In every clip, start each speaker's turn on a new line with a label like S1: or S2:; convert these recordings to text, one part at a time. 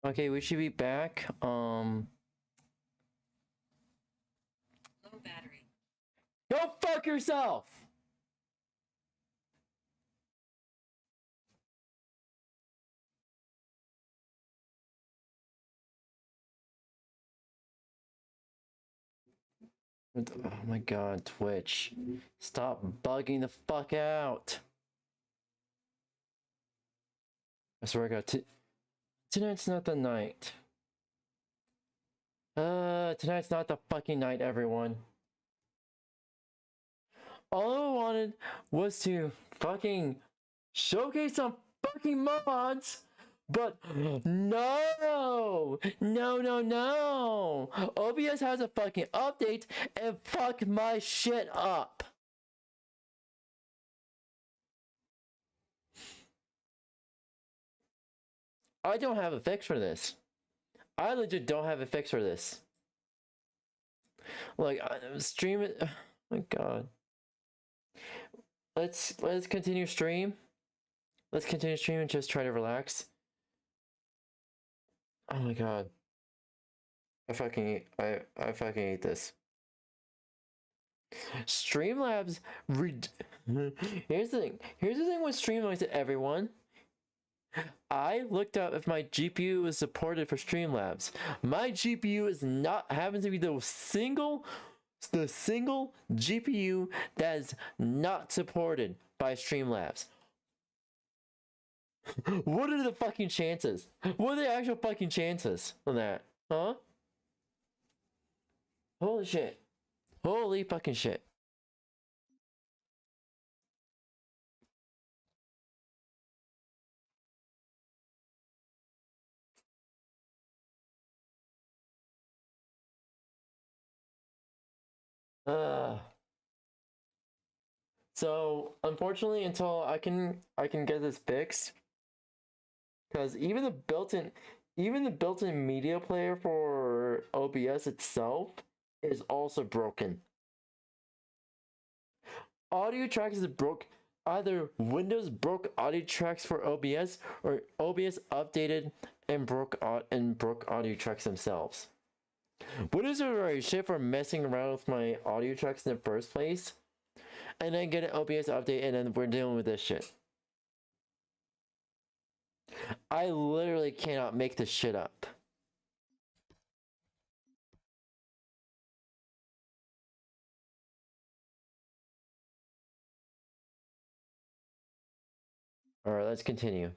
S1: Okay, we should be back.
S2: Low battery.
S1: Go fuck yourself! Oh my god, Twitch. Stop bugging the fuck out. I swear to God, tonight's not the night. Tonight's not the fucking night, everyone. All I wanted was to fucking showcase some fucking mods, but no! OBS has a fucking update and fuck my shit up. I don't have a fix for this. I legit don't have a fix for this. Like, stream it. Oh my god. Let's continue stream. Let's continue stream and just try to relax. Oh my god. I fucking hate this. Streamlabs Here's the thing with Streamlabs, everyone. I looked up if my GPU is supported for Streamlabs. My GPU is not, happens to be the single GPU that is not supported by Streamlabs. What are the fucking chances? What are the actual fucking chances on that? Huh? Holy shit. Holy fucking shit. So unfortunately, until I can get this fixed, because even the built-in media player for OBS itself is also broken. Audio tracks is broke. Either Windows broke audio tracks for OBS, or OBS updated and broke audio tracks themselves. What is the right shit for messing around with my audio tracks in the first place? And then get an OBS update, and then we're dealing with this shit. I literally cannot make this shit up. Alright, let's continue.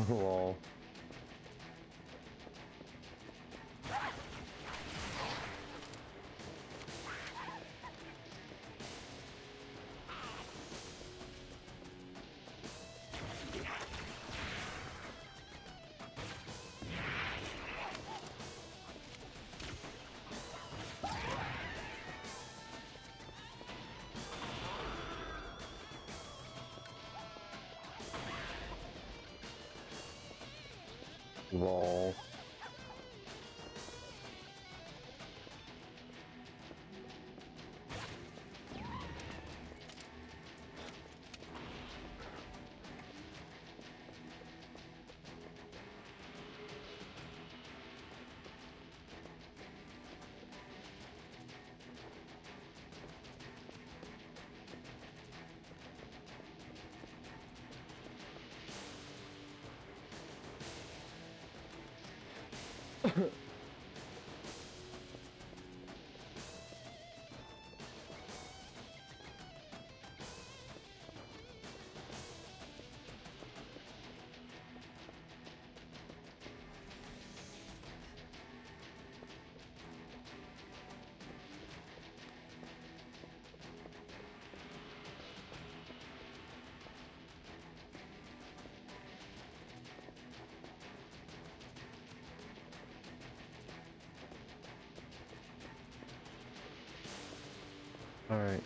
S1: Lol. Lol. Alright.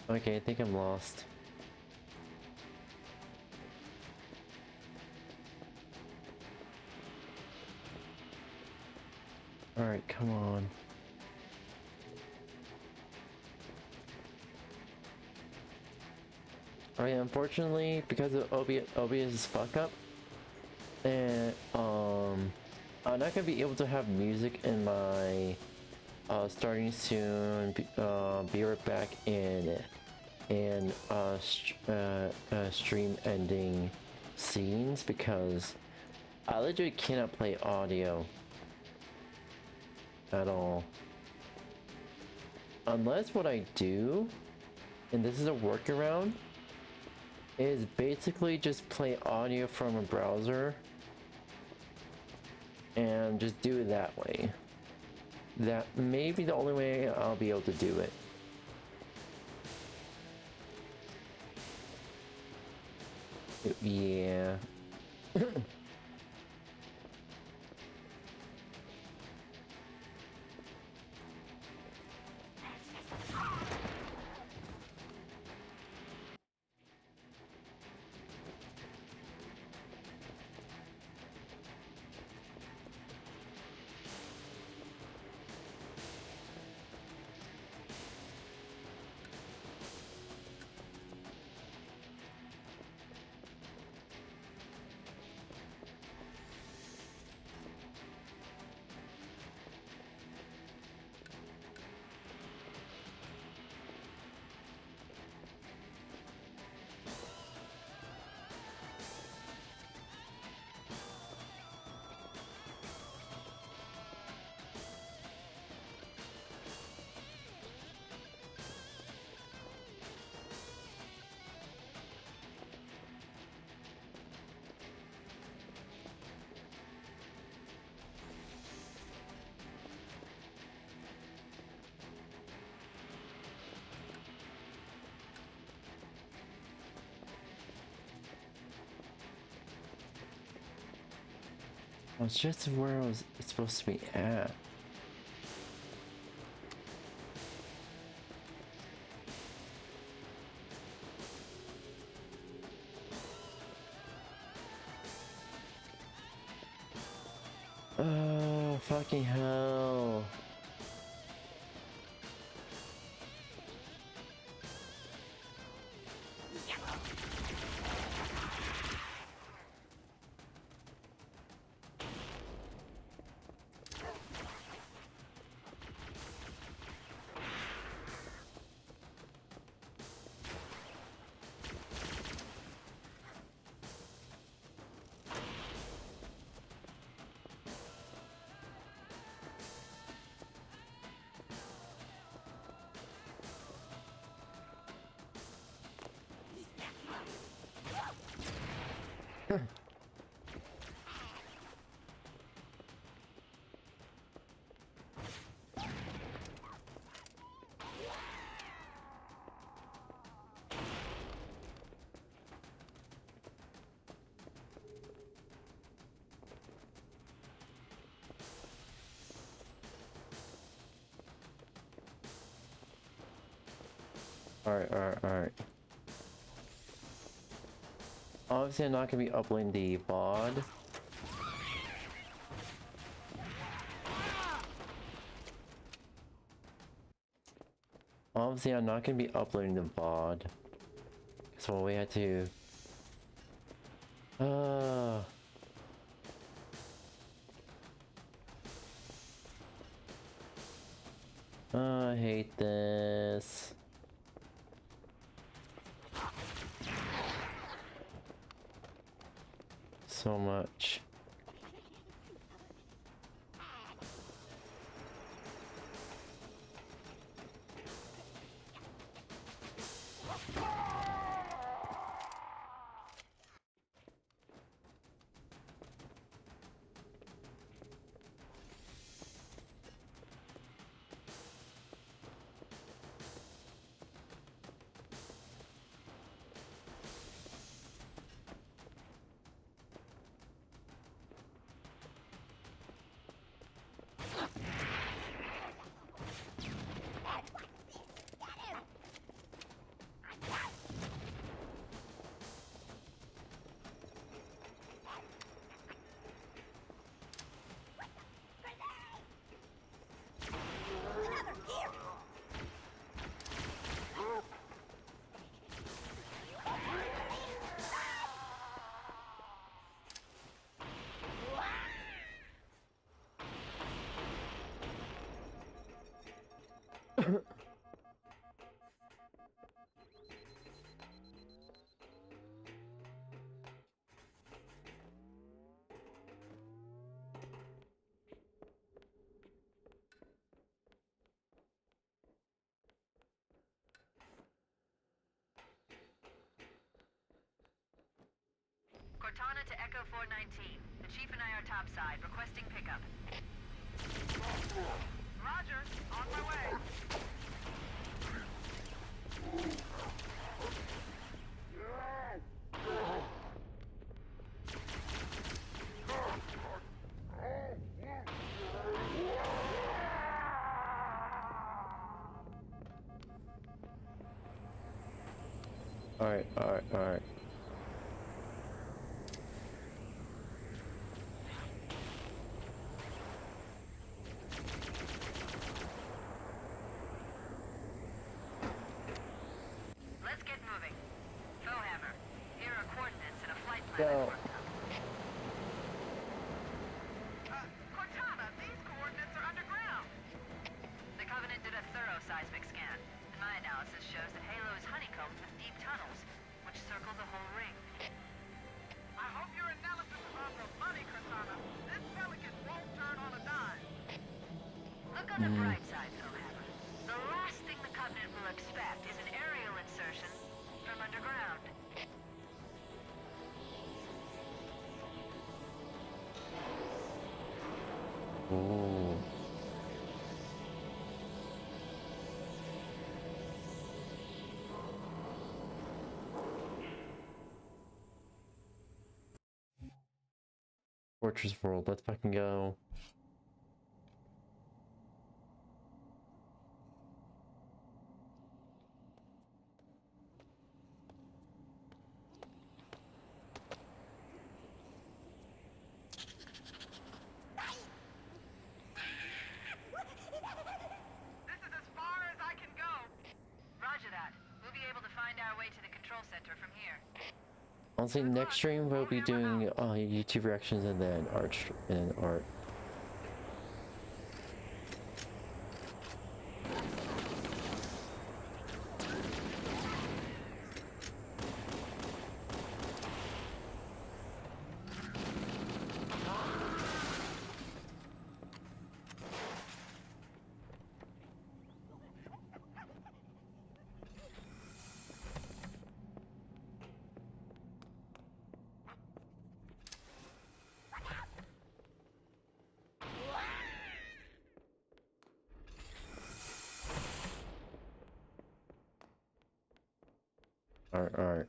S1: Okay, I think I'm lost. Alright, come on. Alright, unfortunately, because of OBS's fuck up, and I'm not gonna be able to have music in my starting soon, be right back in stream ending scenes, because I literally cannot play audio at all. Unless what I do, and this is a workaround, is basically just play audio from a browser and just do it that way. That may be the only way I'll be able to do it. Yeah. It's just where I was supposed to be at. Oh, fucking hell. Alright. Obviously, I'm not gonna be uploading the VOD. Obviously, I'm not gonna be uploading the VOD. So we had to... I hate this. so much.
S2: Cortana to Echo 419. The Chief and I are topside, requesting pickup. Roger, on my way.
S1: Alright, alright, alright.
S2: Let's get moving. 𝙂𝙗𝙗, here are coordinates and a flight plan
S1: Go.
S2: I've worked out. Cortana, these coordinates are underground. The Covenant did a thorough seismic scan, and my analysis shows that Halo is honeycombed with deep tunnels, which circle the whole ring. I hope your analysis is on the money, Cortana. This pelican won't turn on a dime. Look on the bright side, 𝙂𝙗𝙗. The last thing the Covenant will expect is an aerial insertion from underground.
S1: Ooh. Fortress World, let's fucking go.
S2: This is as far as I can go. Roger that. We'll be able to find our way to the control center from here.
S1: Honestly, next stream we'll be doing YouTube reactions and then art. Alright.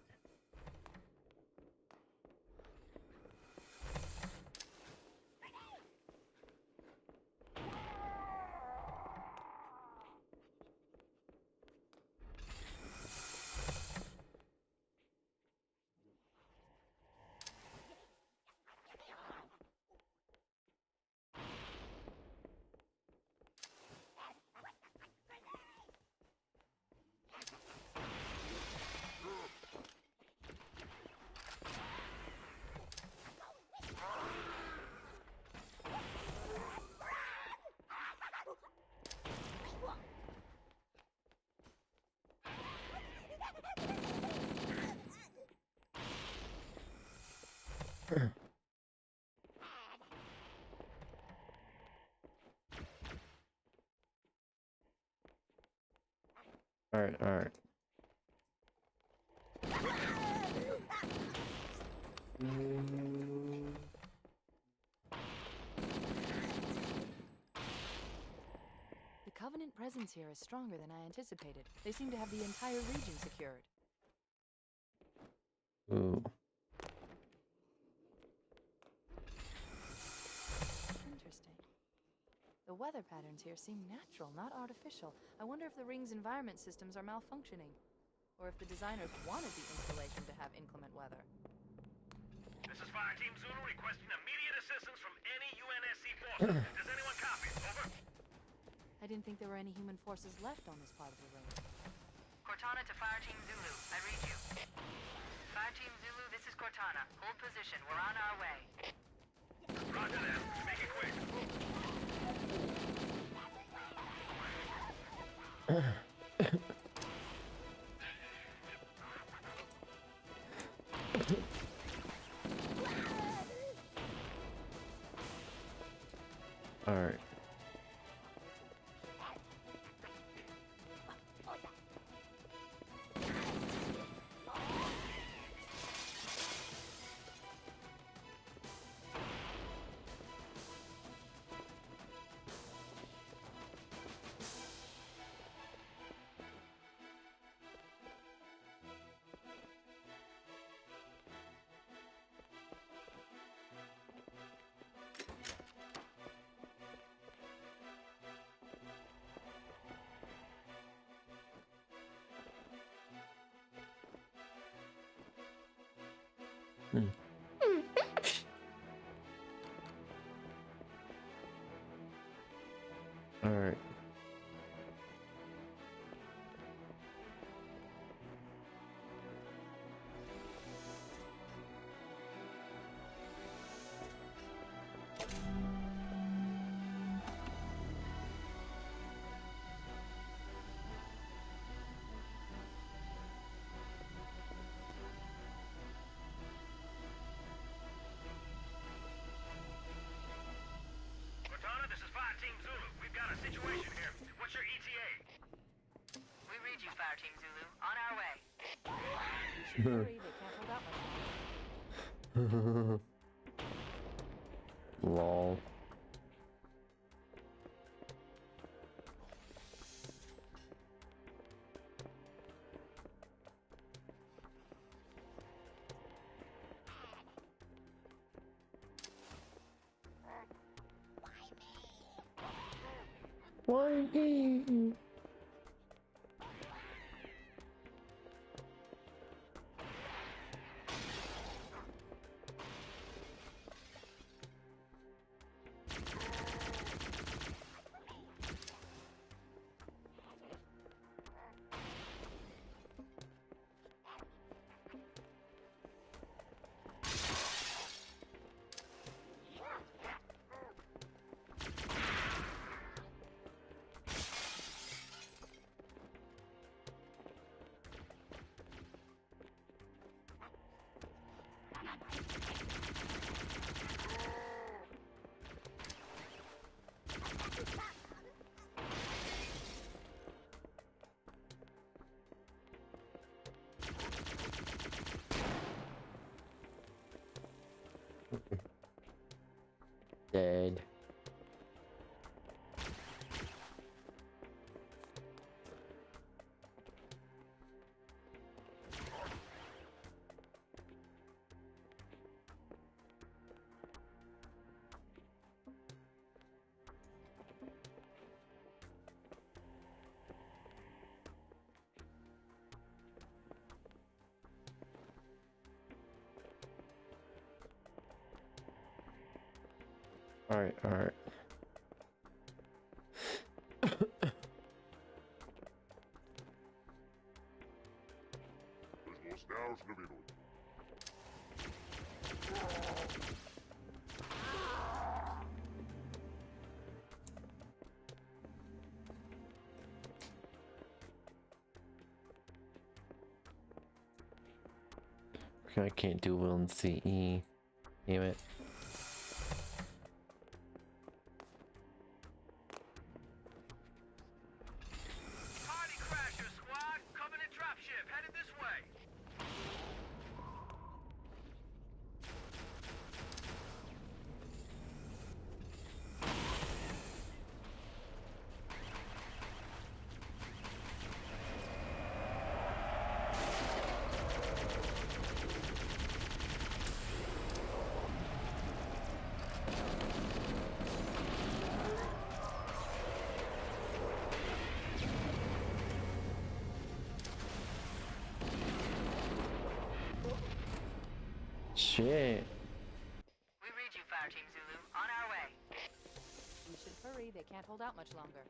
S1: Alright, alright.
S2: The Covenant presence here is stronger than I anticipated. They seem to have the entire region secured.
S1: Ooh.
S2: Interesting. The weather patterns here seem natural, not artificial. I wonder if the ring's environment systems are malfunctioning, or if the designers wanted the installation to have inclement weather.
S3: This is Fire Team Zulu requesting immediate assistance from any UNSC forces. Does anyone copy? Over.
S2: I didn't think there were any human forces left on this part of the ring.
S4: Cortana to Fire Team Zulu. I read you. Fire Team Zulu, this is Cortana. Hold position. We're on our way.
S3: Roger that. Make it quick.
S1: Alright. Alright.
S3: Cortana, this is Fire Team Zulu. We've got a situation here. What's your ETA?
S4: We read you, Fire Team Zulu. On our way.
S2: You should worry, they can't hold out much longer.
S1: Lol. Why me? Dead. Alright, alright. I can't do well in CE. Damn it.
S3: Party Crasher Squad,
S1: Shit.
S4: We read you, Fireteam Zulu. On our way. We should hurry. They can't hold out much longer.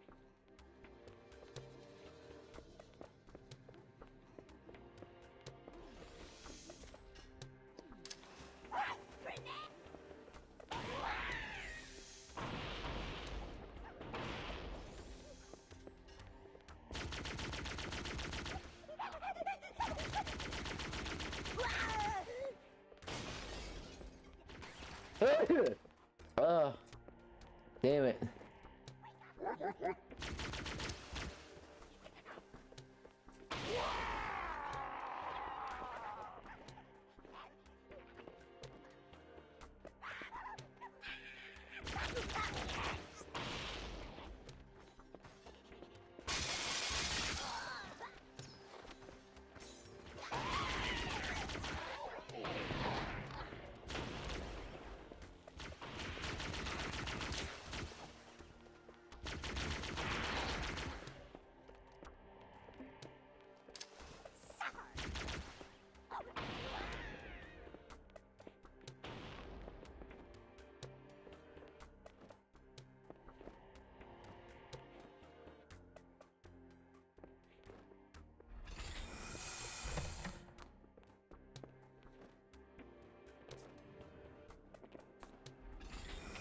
S1: Oh, damn it.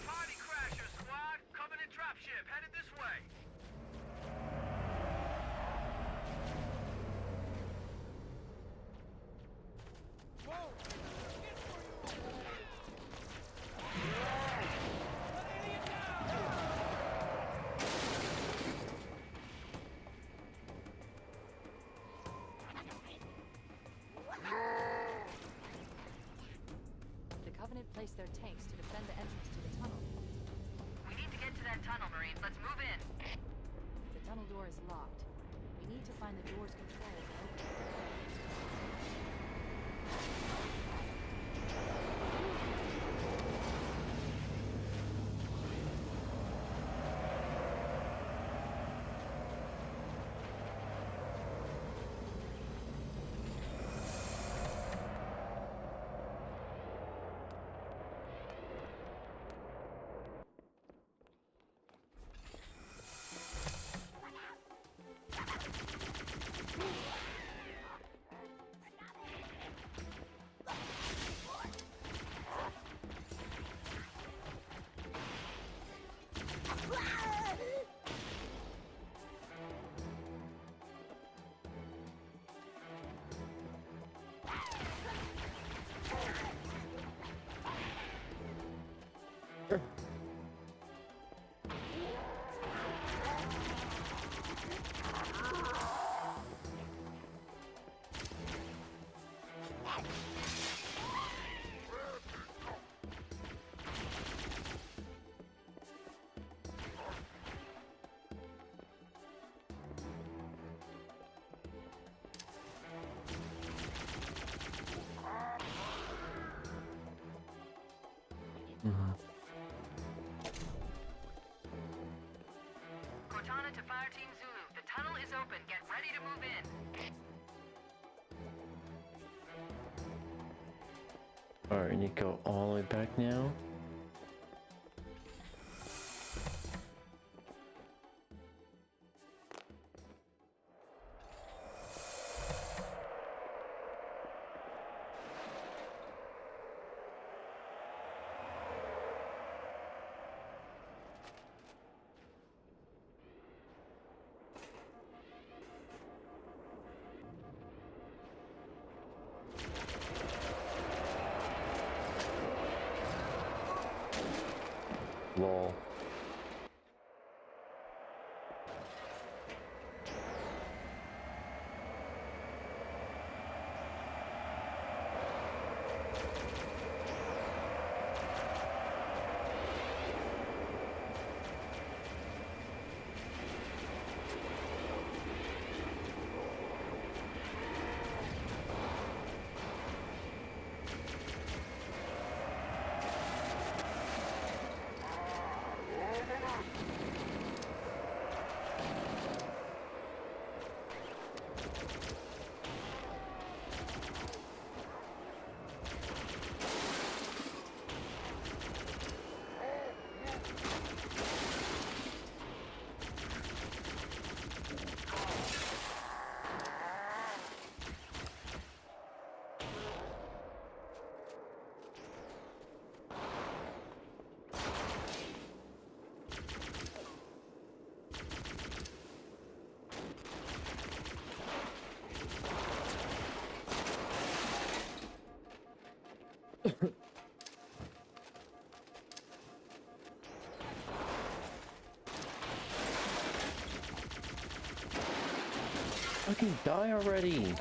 S3: Party crasher, squad! Covenant dropship headed this way!
S4: The Covenant placed their tanks to defend the entrance to the tunnel. We need to get to that tunnel, Marines. Let's move in. The tunnel door is locked. We need to find the door's controls and open it. Cortana to Fireteam Zulu. The tunnel is open. Get ready to move in.
S1: Alright, you go all the way back now. Lol. Fucking die already!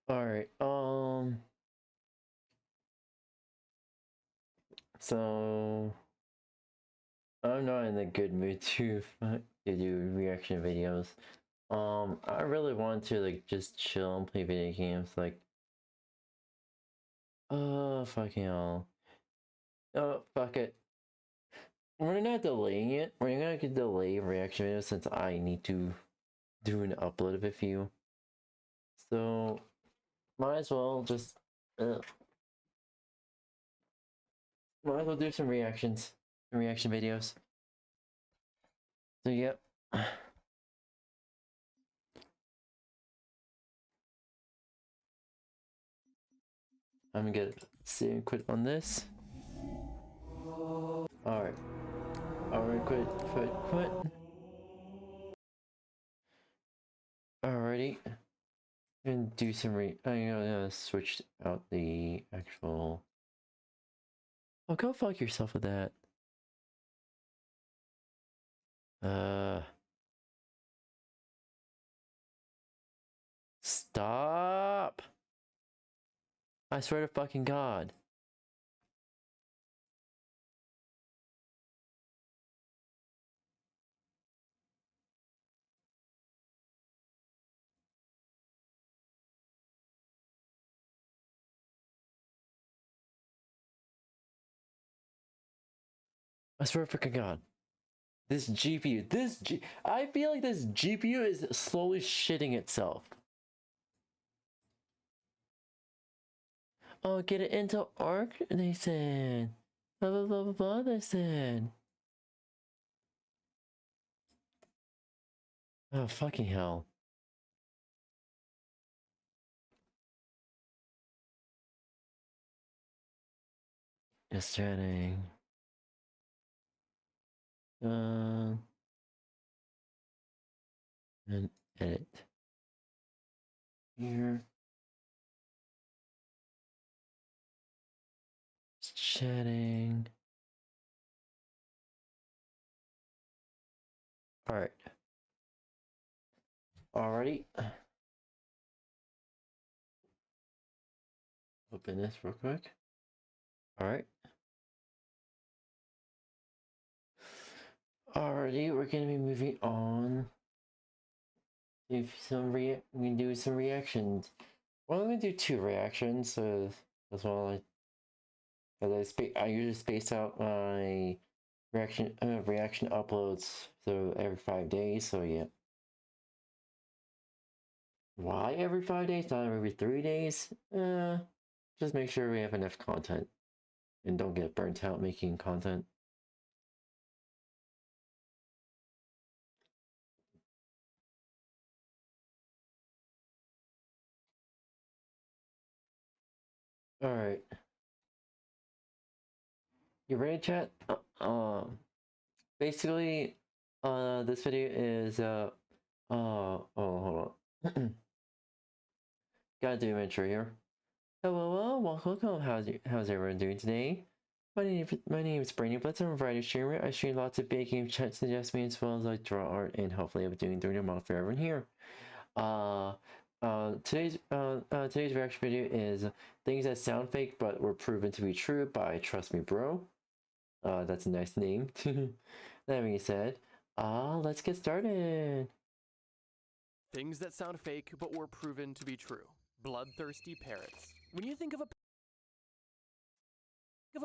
S1: Alright, so I'm not in a good mood to do reaction videos. I really want to like just chill and play video games, like fucking hell. Oh, fuck it. We're not delaying it. We're gonna delay reaction videos since I need to do an upload of a few. So might as well just might as well do some reaction videos. So yep. I'm gonna save and quit on this. Alright. Alright, quit. Alrighty. And do some I'm gonna switch out the actual. Oh, go fuck yourself with that. Stop! I swear to fucking God. I swear to freaking God. This GPU, I feel like this GPU is slowly shitting itself. Oh, get an Intel Arc, they said. Blah, blah, blah, blah, blah, they said. Oh, fucking hell. Just chatting. And edit. Here. Just chatting. Alright. Alrighty. Open this real quick. Alright. Alrighty, we're gonna be moving on. We can do some reactions. Well, I'm gonna do 2 reactions, as well. I usually space out my reaction uploads so every 5 days. So yeah. Why every 5 days, not every 3 days? Just make sure we have enough content and don't get burnt out making content. All right. You ready, chat? Basically, this video is oh, hold on. Gotta do an intro here. Hello, welcome. How's everyone doing today? My name is Brandon Blitz. I'm a variety streamer. I stream lots of big game chat suggestions as well as I draw art, and hopefully I'm doing the model for everyone here. Today's reaction video is things that sound fake but were proven to be true by Trust Me Bro. That's a nice name. That being said, let's get started.
S5: Things that sound fake but were proven to be true. Bloodthirsty parrots. When you think of a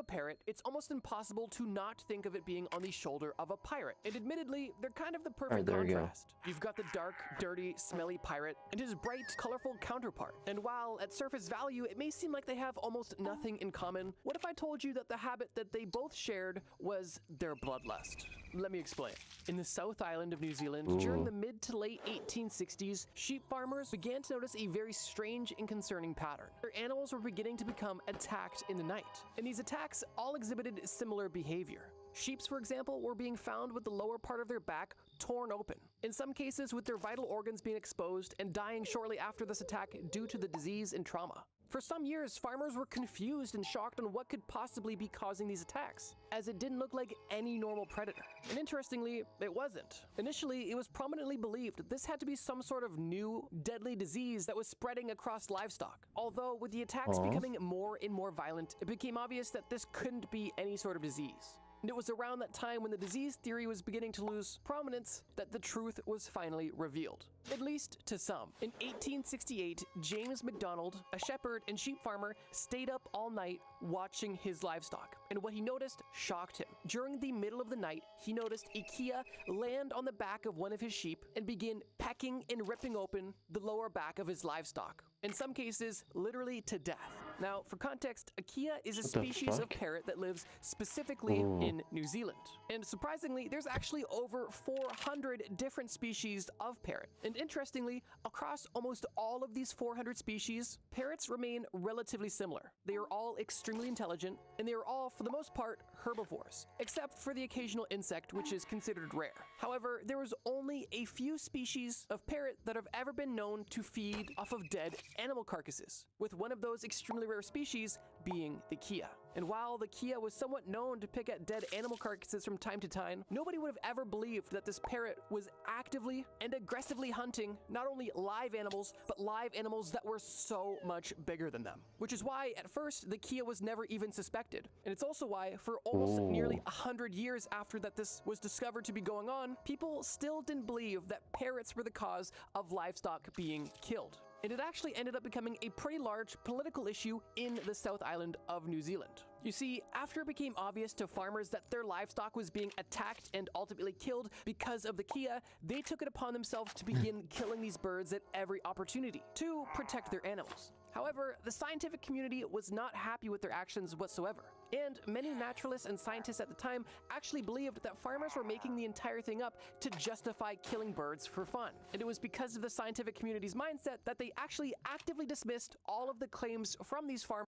S5: parrot, it's almost impossible to not think of it being on the shoulder of a pirate. And admittedly, they're kind of the perfect contrast. You've got the dark, dirty, smelly pirate and his bright, colorful counterpart. And while at surface value, it may seem like they have almost nothing in common, what if I told you that the habit that they both shared was their bloodlust? Let me explain. In the South Island of New Zealand, during the mid to late 1860s, sheep farmers began to notice a very strange and concerning pattern. Their animals were beginning to become attacked in the night, and these attacks all exhibited similar behavior. Sheep, for example, were being found with the lower part of their back torn open, in some cases with their vital organs being exposed and dying shortly after this attack due to the disease and trauma. For some years, farmers were confused and shocked on what could possibly be causing these attacks, as it didn't look like any normal predator. And interestingly, it wasn't. Initially, it was prominently believed that this had to be some sort of new, deadly disease that was spreading across livestock. Although, with the attacks becoming more and more violent, it became obvious that this couldn't be any sort of disease. And it was around that time when the disease theory was beginning to lose prominence that the truth was finally revealed. At least to some. In 1868, James McDonald, a shepherd and sheep farmer, stayed up all night watching his livestock. And what he noticed shocked him. During the middle of the night, he noticed 𝙂𝙚 land on the back of one of his sheep and begin pecking and ripping open the lower back of his livestock. In some cases, literally to death. Now, for context, 𝙂𝙚 is a species of parrot that lives specifically in New Zealand. And surprisingly, there's actually over 400 different species of parrot. And interestingly, across almost all of these 400 species, parrots remain relatively similar. They are all extremely intelligent, and they are all, for the most part, herbivores, except for the occasional insect, which is considered rare. However, there is only a few species of parrot that have ever been known to feed off of dead animal carcasses, with one of those extremely rare species being the 𝙂𝙚. And while the 𝙂𝙚 was somewhat known to pick at dead animal carcasses from time to time, nobody would have ever believed that this parrot was actively and aggressively hunting not only live animals, but live animals that were so much bigger than them. Which is why, at first, the 𝙂𝙚 was never even suspected. And it's also why, for almost nearly 100 years after that this was discovered to be going on, people still didn't believe that parrots were the cause of livestock being killed. And it actually ended up becoming a pretty large political issue in the South Island of New Zealand. You see, after it became obvious to farmers that their livestock was being attacked and ultimately killed because of the 𝙂𝙚, they took it upon themselves to begin killing these birds at every opportunity to protect their animals. However, the scientific community was not happy with their actions whatsoever. And many naturalists and scientists at the time actually believed that farmers were making the entire thing up to justify killing birds for fun. And it was because of the scientific community's mindset that they actually actively dismissed all of the claims from these farmers.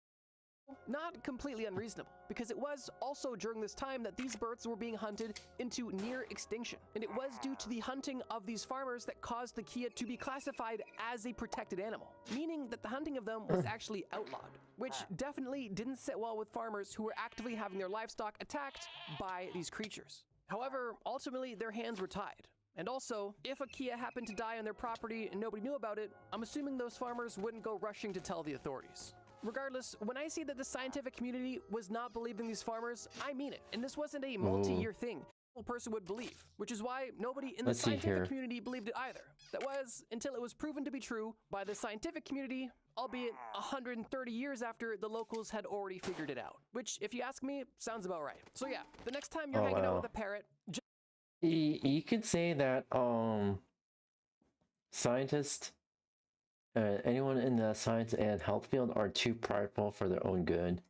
S5: Not completely unreasonable, because it was also during this time that these birds were being hunted into near extinction. And it was due to the hunting of these farmers that caused the 𝙂𝙚 to be classified as a protected animal, meaning that the hunting of them was actually outlawed, which definitely didn't sit well with farmers who were actively having their livestock attacked by these creatures. However, ultimately their hands were tied. And also, if a 𝙂𝙚 happened to die on their property and nobody knew about it, I'm assuming those farmers wouldn't go rushing to tell the authorities. Regardless, when I say that the scientific community was not believing these farmers, I mean it. And this wasn't a multi-year thing a person would believe, which is why nobody in the scientific community believed it either. That was until it was proven to be true by the scientific community, albeit 130 years after the locals had already figured it out. Which, if you ask me, sounds about right. So yeah, the next time you're hanging out with a parrot,
S1: you could say that scientists, anyone in the science and health field are too prideful for their own good.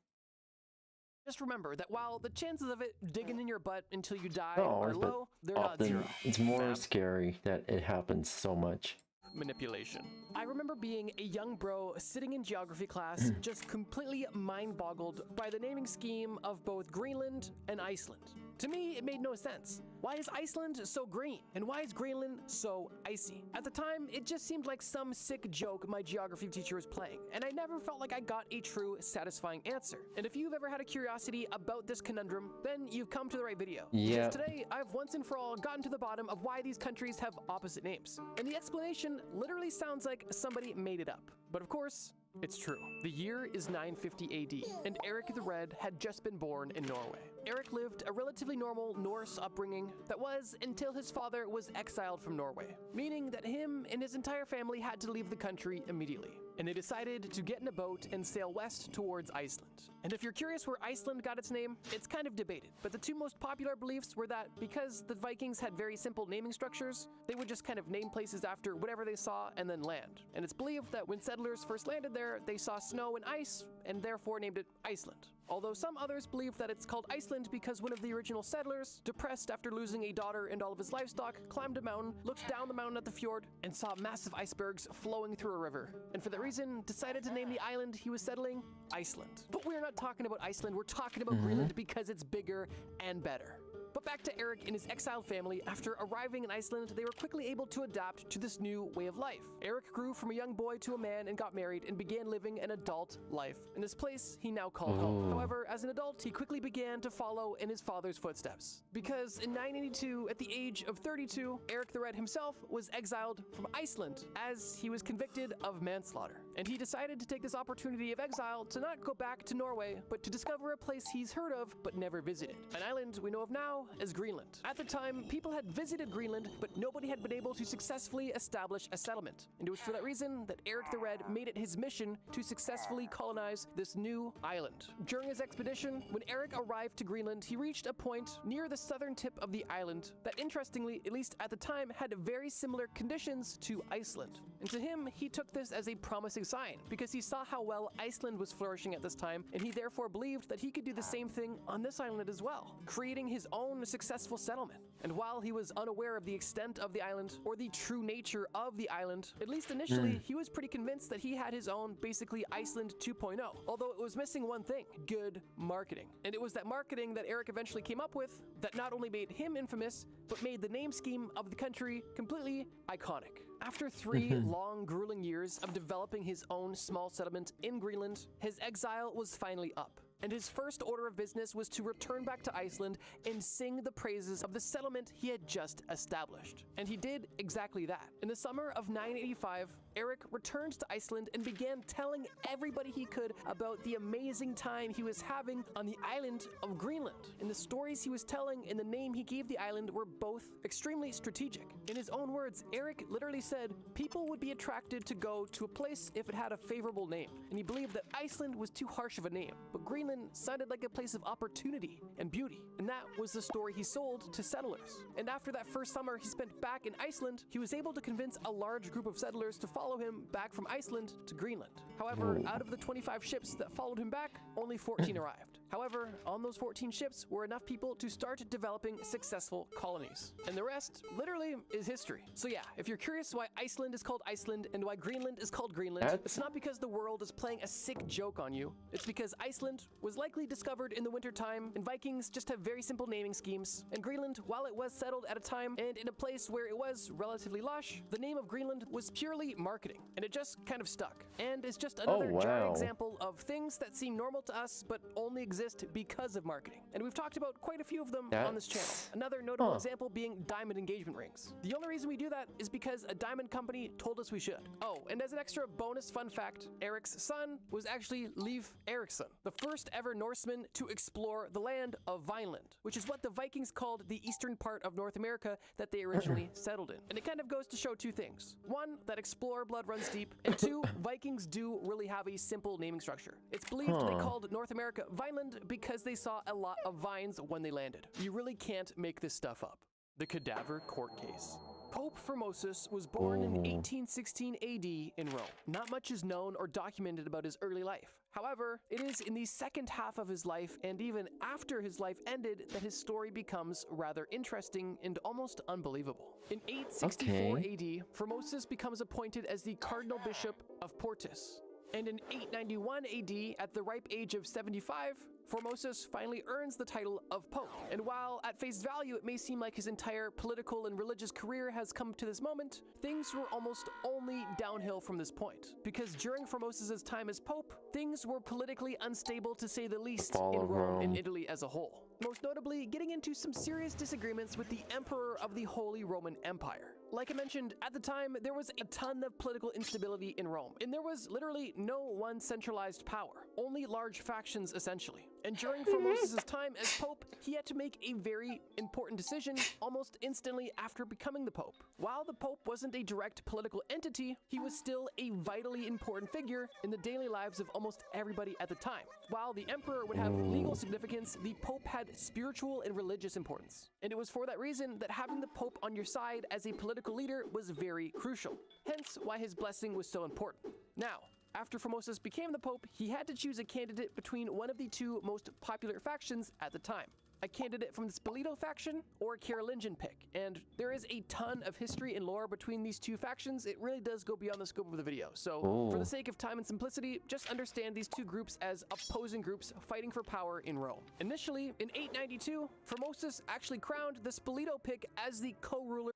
S5: just remember that while the chances of it digging in your butt until you die are low, they're not zero.
S1: It's more scary that it happens so much.
S5: Manipulation. I remember being a young bro sitting in geography class, just completely mind-boggled by the naming scheme of both Greenland and Iceland. To me, it made no sense. Why is Iceland so green? And why is Greenland so icy? At the time, it just seemed like some sick joke my geography teacher was playing, and I never felt like I got a true, satisfying answer. And if you've ever had a curiosity about this conundrum, then you've come to the right video.
S1: Yeah.
S5: Because today, I've once and for all gotten to the bottom of why these countries have opposite names. And the explanation literally sounds like somebody made it up. But of course, it's true. The year is 950 AD, and Eric the Red had just been born in Norway. Eric lived a relatively normal Norse upbringing that was until his father was exiled from Norway, meaning that him and his entire family had to leave the country immediately. And they decided to get in a boat and sail west towards Iceland. And if you're curious where Iceland got its name, it's kind of debated, but the two most popular beliefs were that because the Vikings had very simple naming structures, they would just kind of name places after whatever they saw and then land. And it's believed that when settlers first landed there, they saw snow and ice and therefore named it Iceland. Although some others believe that it's called Iceland because one of the original settlers, depressed after losing a daughter and all of his livestock, climbed a mountain, looked down the mountain at the fjord, and saw massive icebergs flowing through a river, and for that reason decided to name the island he was settling Iceland. But we're not talking about Iceland, we're talking about Greenland because it's bigger and better. But back to Eric and his exiled family. After arriving in Iceland, they were quickly able to adapt to this new way of life. Eric grew from a young boy to a man and got married and began living an adult life in this place he now called home. However, as an adult, he quickly began to follow in his father's footsteps. Because in 982, at the age of 32, Eric the Red himself was exiled from Iceland as he was convicted of manslaughter. And he decided to take this opportunity of exile to not go back to Norway, but to discover a place he's heard of but never visited. An island we know of now as Greenland. At the time, people had visited Greenland, but nobody had been able to successfully establish a settlement. And it was for that reason that Eric the Red made it his mission to successfully colonize this new island. During his expedition, when Eric arrived to Greenland, he reached a point near the southern tip of the island that, interestingly, at least at the time, had very similar conditions to Iceland. And to him, he took this as a promising sign, because he saw how well Iceland was flourishing at this time, and he therefore believed that he could do the same thing on this island as well, creating his own successful settlement. And while he was unaware of the extent of the island or the true nature of the island, at least initially, he was pretty convinced that he had his own, basically, Iceland 2.0, although it was missing one thing: good marketing. And it was that marketing that Eric eventually came up with that not only made him infamous, but made the name scheme of the country completely iconic. After 3 long, grueling years of developing his own small settlement in Greenland, his exile was finally up. And his first order of business was to return back to Iceland and sing the praises of the settlement he had just established. And he did exactly that. In the summer of 985, Eric returned to Iceland and began telling everybody he could about the amazing time he was having on the island of Greenland. And the stories he was telling and the name he gave the island were both extremely strategic. In his own words, Eric literally said people would be attracted to go to a place if it had a favorable name. And he believed that Iceland was too harsh of a name, but Greenland sounded like a place of opportunity and beauty. And that was the story he sold to settlers. And after that first summer he spent back in Iceland, he was able to convince a large group of settlers to follow him back from Iceland to Greenland. However, out of the 25 ships that followed him back, only 14 arrived. However, on those 14 ships were enough people to start developing successful colonies. And the rest, literally, is history. So yeah, if you're curious why Iceland is called Iceland and why Greenland is called Greenland, it's not because the world is playing a sick joke on you. It's because Iceland was likely discovered in the wintertime, and Vikings just have very simple naming schemes. And Greenland, while it was settled at a time and in a place where it was relatively lush, the name of Greenland was purely marketing, and it just kind of stuck. And it's just another jarring example of things that seem normal to us but only exist because of marketing. And we've talked about quite a few of them on this channel. Another notable example being diamond engagement rings. The only reason we do that is because a diamond company told us we should. Oh, and as an extra bonus fun fact, Eric's son was actually Leif Erikson, the first ever Norseman to explore the land of Vineland, which is what the Vikings called the eastern part of North America that they originally settled in. And it kind of goes to show two things. One, that explorer blood runs deep, and two, Vikings do really have a simple naming structure. It's believed they called North America Vineland because they saw a lot of vines when they landed. You really can't make this stuff up. The cadaver court case. Pope Formosus was born in 1816 AD in Rome. Not much is known or documented about his early life. However, it is in the second half of his life, and even after his life ended, that his story becomes rather interesting and almost unbelievable. In 864 AD, Formosus becomes appointed as the cardinal bishop of Portus. And in 891 AD, at the ripe age of 75, Formosus finally earns the title of Pope. And while at face value it may seem like his entire political and religious career has come to this moment, things were almost only downhill from this point. Because during Formosus' time as Pope, things were politically unstable to say the least in Rome and Italy as a whole. Most notably, getting into some serious disagreements with the Emperor of the Holy Roman Empire. Like I mentioned, at the time, there was a ton of political instability in Rome, and there was literally no one centralized power, only large factions essentially. And during Formosus' time as Pope, he had to make a very important decision almost instantly after becoming the Pope. While the Pope wasn't a direct political entity, he was still a vitally important figure in the daily lives of almost everybody at the time. While the Emperor would have legal significance, the Pope had spiritual and religious importance. And it was for that reason that having the Pope on your side as a political leader was very crucial, hence why his blessing was so important. Now, after Formosus became the Pope, he had to choose a candidate between one of the two most popular factions at the time. A candidate from the Spoleto faction or a Carolingian pick. And there is a ton of history and lore between these two factions. It really does go beyond the scope of the video. So for the sake of time and simplicity, just understand these two groups as opposing groups fighting for power in Rome. Initially, in 892, Formosus actually crowned the Spoleto pick as the co-ruler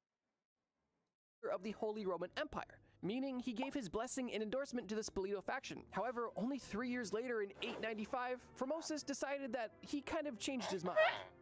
S5: of the Holy Roman Empire, meaning he gave his blessing and endorsement to the Spoleto faction. However, only 3 years later in 895, Formosus decided that he kind of changed his mind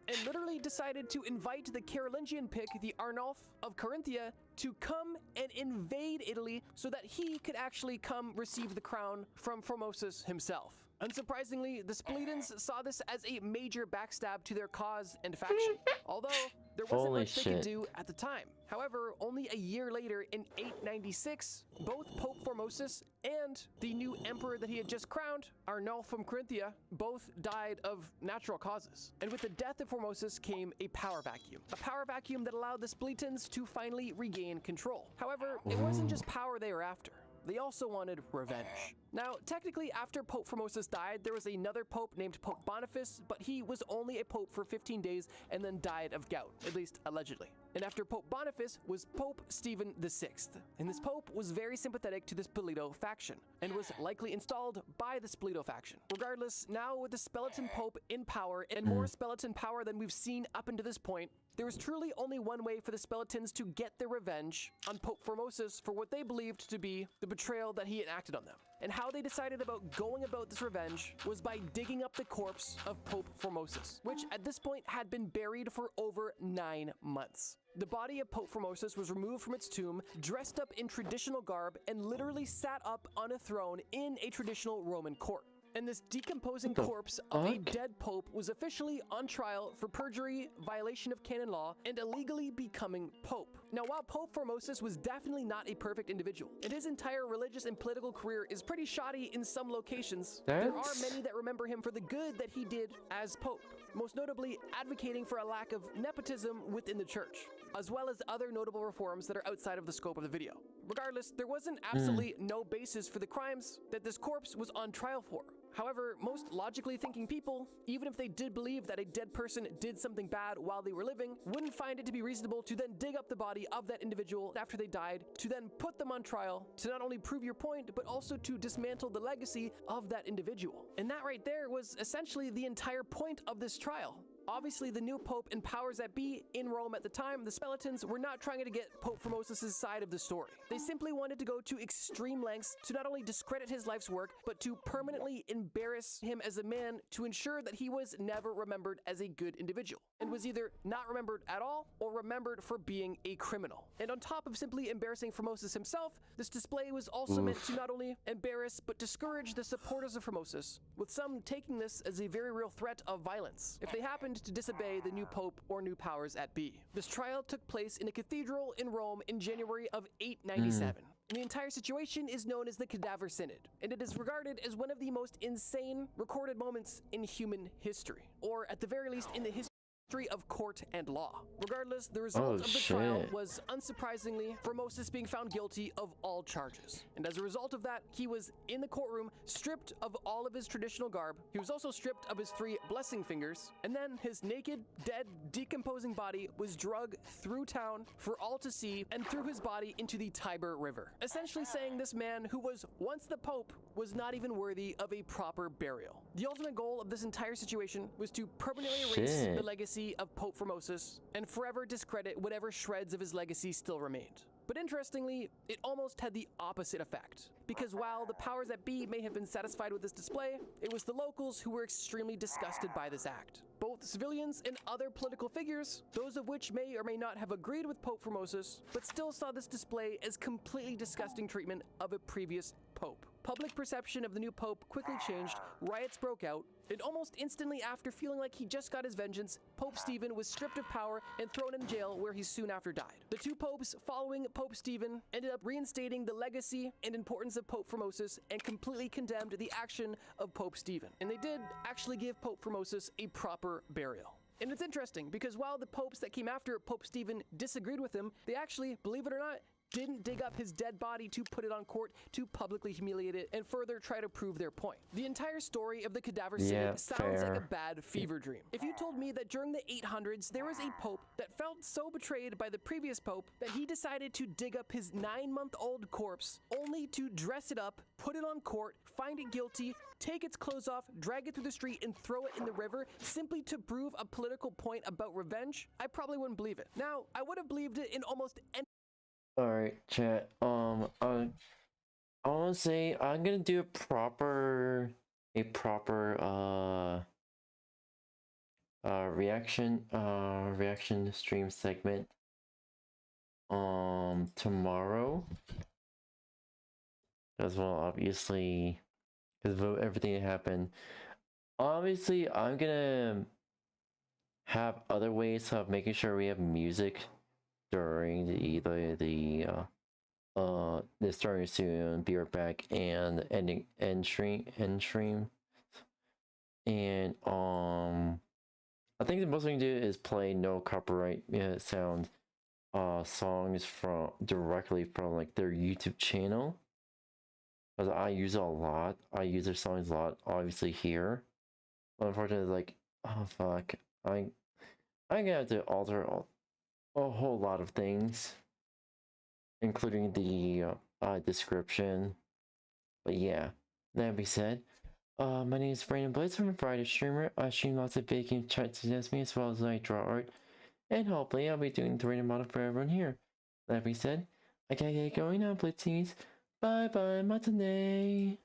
S5: and literally decided to invite the Carolingian pick, the Arnulf of Carinthia, to come and invade Italy so that he could actually come receive the crown from Formosus himself. Unsurprisingly, the Spoletans saw this as a major backstab to their cause and faction, although there wasn't much they could do at the time. However, only a year later in 896, both Pope Formosus and the new emperor that he had just crowned, Arnulf from Carinthia, both died of natural causes. And with the death of Formosus came a power vacuum that allowed the Spoletans to finally regain control. However, it wasn't just power they were after. They also wanted revenge. Now, technically, after Pope Formosus died, there was another pope named Pope Boniface, but he was only a pope for 15 days and then died of gout, at least allegedly. And after Pope Boniface was Pope Stephen VI. And this pope was very sympathetic to the Spoleto faction and was likely installed by the Spoleto faction. Regardless, now with the Speletan Pope in power and more Speletan power than we've seen up until this point, there was truly only one way for the Speletans to get their revenge on Pope Formosus for what they believed to be the betrayal that he enacted on them. And how they decided about going about this revenge was by digging up the corpse of Pope Formosus, which at this point had been buried for over 9 months. The body of Pope Formosus was removed from its tomb, dressed up in traditional garb, and literally sat up on a throne in a traditional Roman court. And this decomposing corpse of a dead pope was officially on trial for perjury, violation of canon law, and illegally becoming pope. Now, while Pope Formosus was definitely not a perfect individual, and his entire religious and political career is pretty shoddy in some locations, there are many that remember him for the good that he did as pope, most notably advocating for a lack of nepotism within the church, as well as other notable reforms that are outside of the scope of the video. Regardless, there wasn't absolutely no basis for the crimes that this corpse was on trial for. However, most logically thinking people, even if they did believe that a dead person did something bad while they were living, wouldn't find it to be reasonable to then dig up the body of that individual after they died, to then put them on trial, to not only prove your point, but also to dismantle the legacy of that individual. And that right there was essentially the entire point of this trial. Obviously, the new pope and powers that be in Rome at the time, the Speletans, were not trying to get Pope Formosus' side of the story. They simply wanted to go to extreme lengths to not only discredit his life's work, but to permanently embarrass him as a man to ensure that he was never remembered as a good individual, and was either not remembered at all or remembered for being a criminal. And on top of simply embarrassing Formosus himself, this display was also meant to not only embarrass but discourage the supporters of Formosus, with some taking this as a very real threat of violence if they happened to disobey the new pope or new powers at be. This trial took place in a cathedral in Rome in January of 897. And the entire situation is known as the Cadaver Synod, and it is regarded as one of the most insane recorded moments in human history, or at the very least in the history history of court and law. Regardless, the result of the trial was, unsurprisingly, Formosus being found guilty of all charges. And as a result of that, he was in the courtroom, stripped of all of his traditional garb. He was also stripped of his 3 blessing fingers, and then his naked, dead, decomposing body was dragged through town for all to see and threw his body into the Tiber River, essentially saying this man, who was once the Pope, was not even worthy of a proper burial. The ultimate goal of this entire situation was to permanently erase the legacy of Pope Formosus and forever discredit whatever shreds of his legacy still remained. But interestingly, it almost had the opposite effect, because while the powers that be may have been satisfied with this display, it was the locals who were extremely disgusted by this act. Both civilians and other political figures, those of which may or may not have agreed with Pope Formosus, but still saw this display as completely disgusting treatment of a previous pope. Public perception of the new pope quickly changed, riots broke out, and almost instantly after feeling like he just got his vengeance, Pope Stephen was stripped of power and thrown in jail, where he soon after died. The 2 popes following Pope Stephen ended up reinstating the legacy and importance of Pope Formosus and completely condemned the action of Pope Stephen. And they did actually give Pope Formosus a proper burial. And it's interesting because while the popes that came after Pope Stephen disagreed with him, they actually, believe it or not, didn't dig up his dead body to put it on court to publicly humiliate it and further try to prove their point. The entire story of the Cadaver City sounds like a bad fever dream. If you told me that during the 800s there was a pope that felt so betrayed by the previous pope that he decided to dig up his 9-month-old corpse only to dress it up, put it on court, find it guilty, take its clothes off, drag it through the street, and throw it in the river simply to prove a political point about revenge, I probably wouldn't believe it. Now, I would have believed it in almost any—
S1: Alright, chat. I wanna say I'm gonna do a proper reaction stream segment tomorrow. As well, obviously, because of everything that happened. Obviously, I'm gonna have other ways of making sure we have music during the starting soon, be right back, and end stream. And I think the most thing to do is play no copyright sound songs directly from like their YouTube channel, because I use it a lot. I use their songs a lot, obviously here. But unfortunately, like, oh fuck, I'm gonna have to alter a whole lot of things, including the description. But yeah, that being said, my name is Brandon Blitz. I'm a Friday streamer. I stream lots of baking, chat suggests me, as well as I draw art, and hopefully I'll be doing the random model for everyone here. That being said, I gotta get going now, Blitzies. Bye bye, matane.